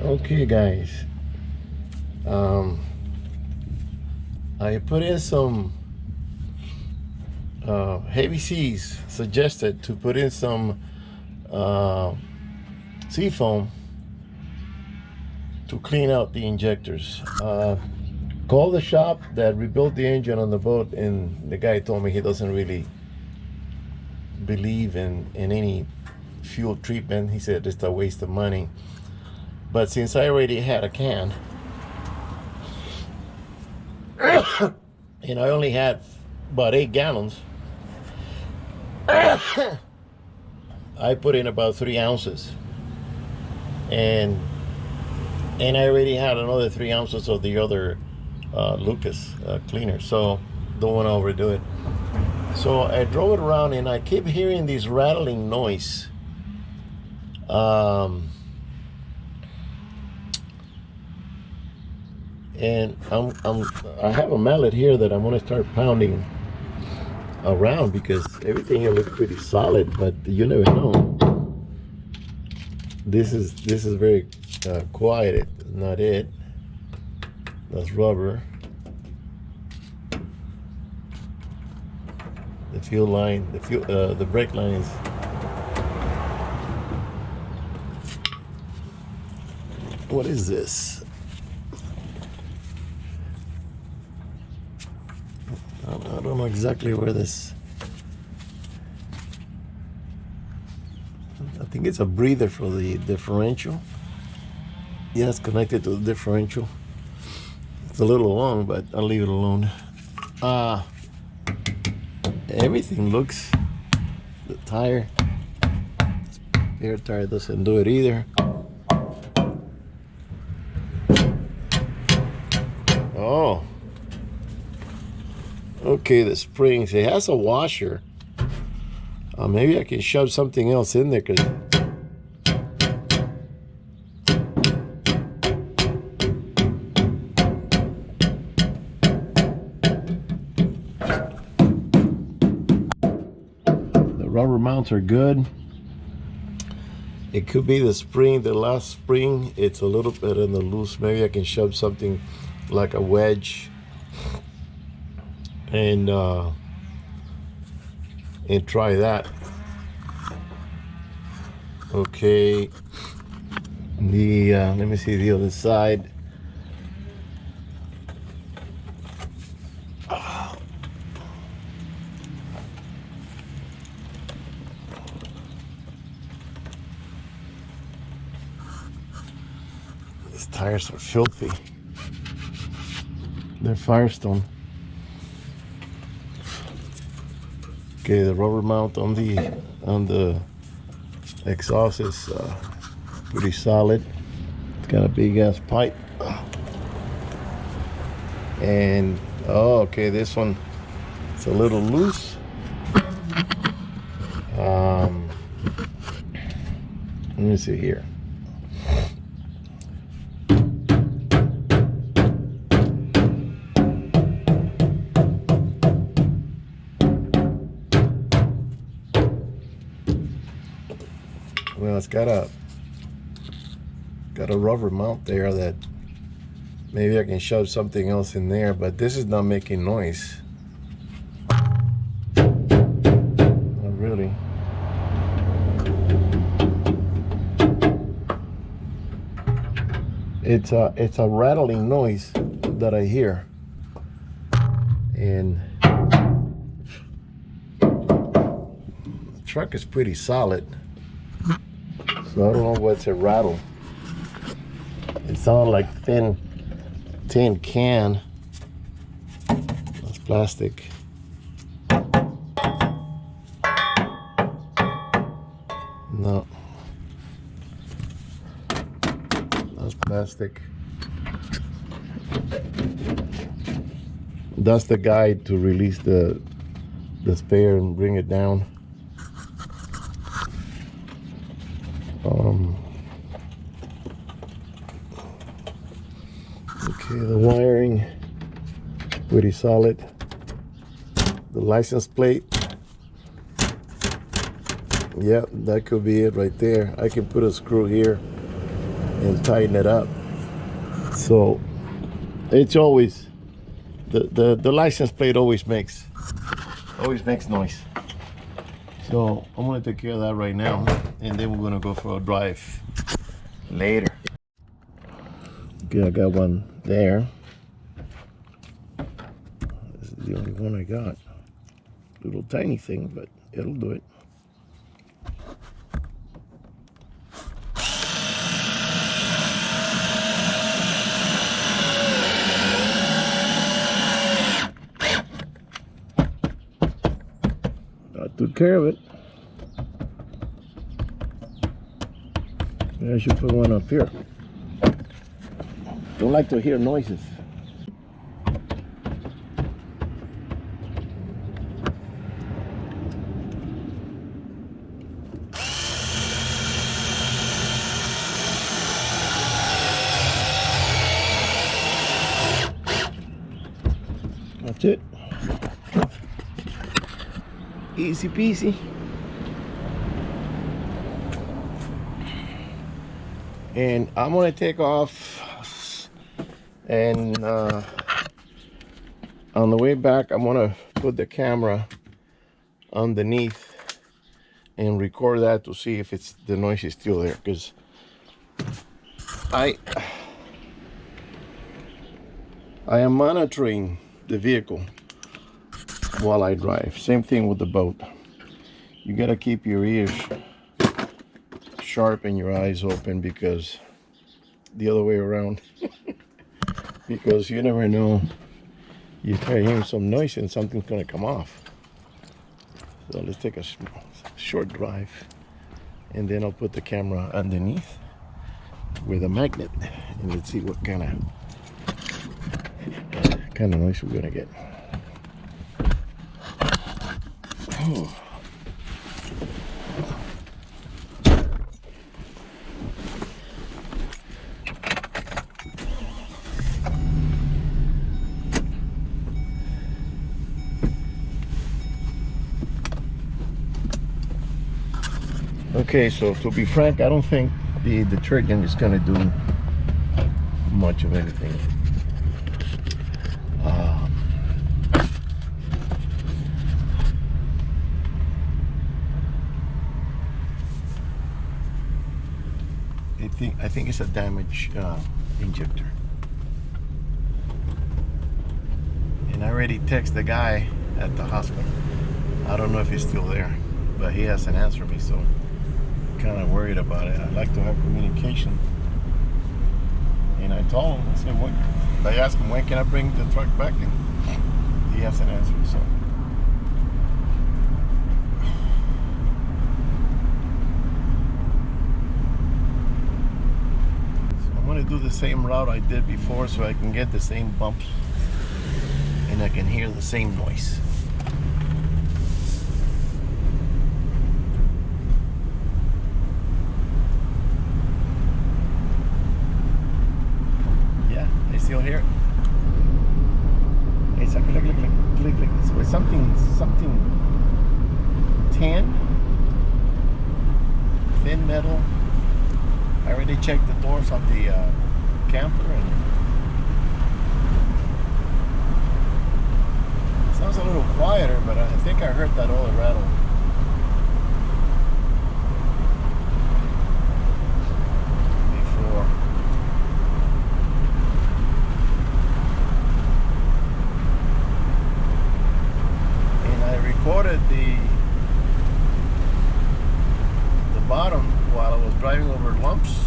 Okay, guys. I put in some Heavy Seas suggested to put in some seafoam to clean out the injectors. Called the shop that rebuilt the engine on the boat, and the guy told me he doesn't really believe in any fuel treatment. He said it's a waste of money. But since I already had a can and I only had about 8 gallons, I put in about 3 ounces, and I already had another 3 ounces of the other Lucas cleaner, so don't want to overdo it. So I drove it around, and I keep hearing this rattling noise. And I have a mallet here that I'm gonna start pounding around, because everything here looks pretty solid, but you never know. This is very quiet. It's not it. That's rubber. The fuel line, the brake line is. What is this? I don't know exactly where this. I think it's a breather for the differential. Yeah, it's connected to the differential. It's a little long, but I'll leave it alone. Everything looks. The tire, spare tire doesn't do it either. Oh. Okay, the springs, it has a washer. Maybe I can shove something else in there, because the rubber mounts are good. It could be the spring, the last spring, it's a little bit in the loose. Maybe I can shove something like a wedge and try that. Okay, the let me see the other side. These tires are filthy. They're Firestone. Okay, the rubber mount on the exhaust is pretty solid. It's got a big ass pipe. And okay, this one, it's a little loose. Let me see here. Well, it's got a rubber mount there that maybe I can shove something else in there, but this is not making noise. Not really. It's a rattling noise that I hear, and the truck is pretty solid. So I don't know what's a rattle. It sounds like tin can. That's plastic. No. That's plastic. That's the guide to release the spare and bring it down. Okay, the wiring, pretty solid. The license plate, yeah, that could be it right there. I can put a screw here and tighten it up. So it's always the license plate always makes noise. So I'm gonna take care of that right now, and then we're gonna go for a drive later. Okay, I got one there. This is the only one I got. Little tiny thing, but it'll do it. I took care of it. I should put one up here. Don't like to hear noises. That's it. Easy peasy. And I'm gonna take off, and on the way back I'm gonna put the camera underneath and record that to see if the noise is still there, because I am monitoring the vehicle while I drive. Same thing with the boat. You gotta keep your ears sharp and your eyes open, because the other way around because you never know, you start hearing some noise and something's gonna come off. So let's take a short drive, and then I'll put the camera underneath with a magnet, and let's see what kind of noise we're gonna get. Oh. Okay, so to be frank, I don't think the detergent is gonna do much of anything. I think it's a damaged injector. And I already texted the guy at the hospital. I don't know if he's still there, but he hasn't answered me, so I'm kind of worried about it. I'd like to have communication. And I told him, I said, what? I asked him, when can I bring the truck back? And he hasn't answered, so. I'm gonna do the same route I did before, so I can get the same bumps and I can hear the same noise. Yeah, I still hear it. It's a click, click, click, click, click. It's something tan, thin metal. I already checked the doors of the camper, and it sounds a little quieter, but I think I heard that oil rattle. Before. And I recorded the bottom while I was driving over lumps.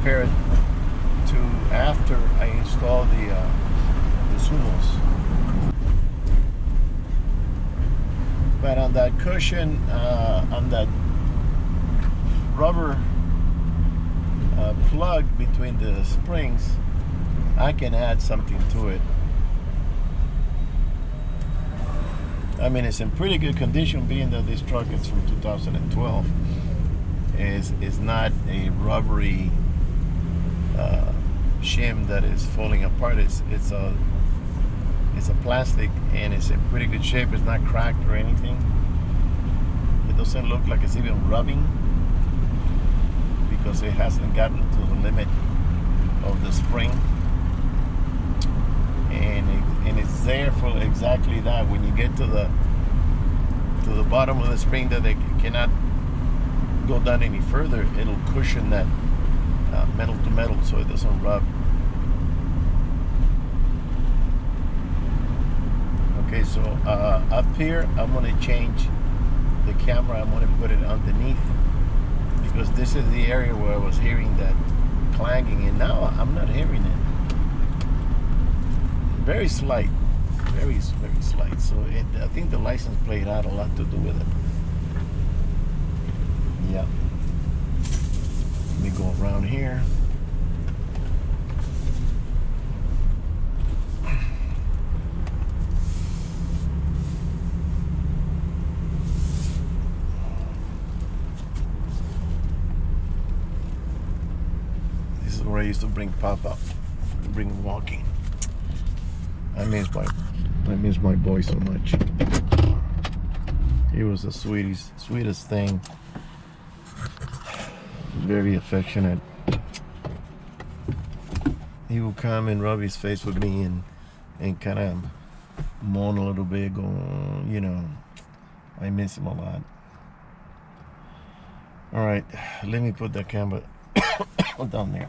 compare it to after I installed the Sumos. But on that cushion, on that rubber plug between the springs, I can add something to it. I mean, it's in pretty good condition, being that this truck is from 2012. Is not a rubbery shim that is falling apart. It's a plastic, and it's in pretty good shape. It's not cracked or anything. It doesn't look like it's even rubbing, because it hasn't gotten to the limit of the spring, and it's there for exactly that. When you get to the bottom of the spring that they cannot go down any further, it'll cushion that metal to metal so it doesn't rub. Okay, so up here I'm going to change the camera. I'm going to put it underneath, because this is the area where I was hearing that clanging, and now I'm not hearing it. Very slight, very slight. So I think the license plate had a lot to do with it. Yeah. Let me go around here. This is where I used to bring Pop up, bring him walking. I miss my boy so much. He was the sweetest thing. Very affectionate. He would come and rub his face with me and kind of moan a little bit, going, you know, I miss him a lot. All right, let me put that camera down there.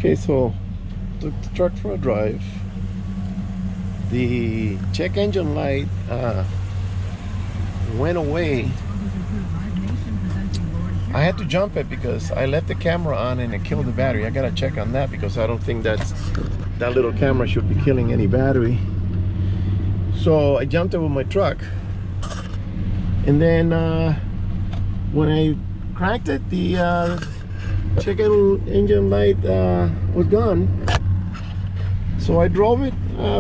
Okay, so took the truck for a drive. The check engine light went away. I had to jump it because I left the camera on and it killed the battery. I gotta check on that because I don't think that little camera should be killing any battery. So I jumped it with my truck, and then when I cranked it, the check engine light was gone. So I drove it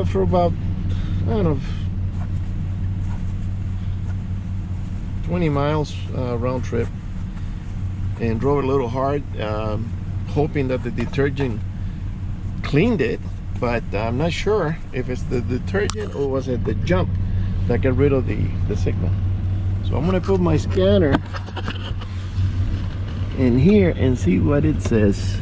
for about, I don't know, 20 miles round trip, and drove it a little hard, hoping that the detergent cleaned it, but I'm not sure if it's the detergent or was it the jump that got rid of the signal. So I'm gonna put my scanner in here and see what it says.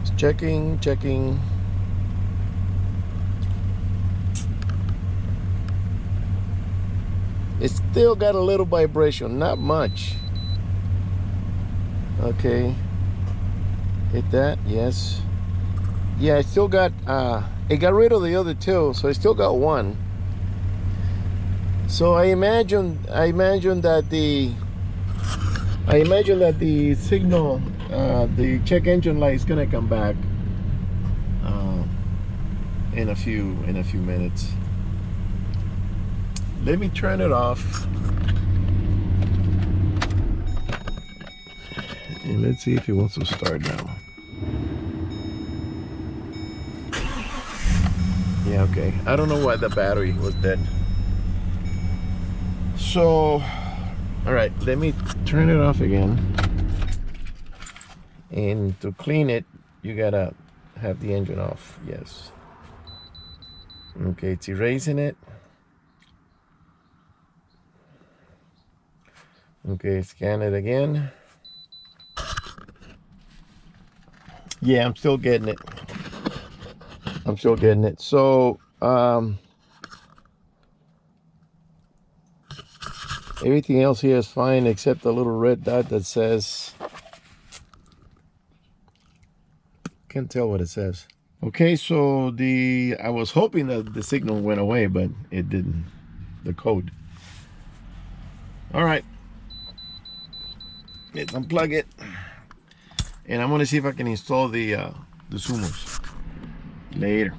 It's checking. It's still got a little vibration, not much. Okay, hit that, yes. Yeah, I still got, it got rid of the other two, so I still got one. So I imagine that the signal, the check engine light is gonna come back in a few minutes. Let me turn it off, and let's see if it wants to start now. Yeah, okay. I don't know why the battery was dead. So, all right, let me turn it off again. And to clean it, you gotta have the engine off. Yes. Okay, it's erasing it. Okay, scan it again. Yeah, I'm still getting it. So everything else here is fine except the little red dot that says, can't tell what it says. Okay, so I was hoping that the signal went away, but it didn't, the code. All right, let's unplug it, and I'm gonna see if I can install the Sumos later.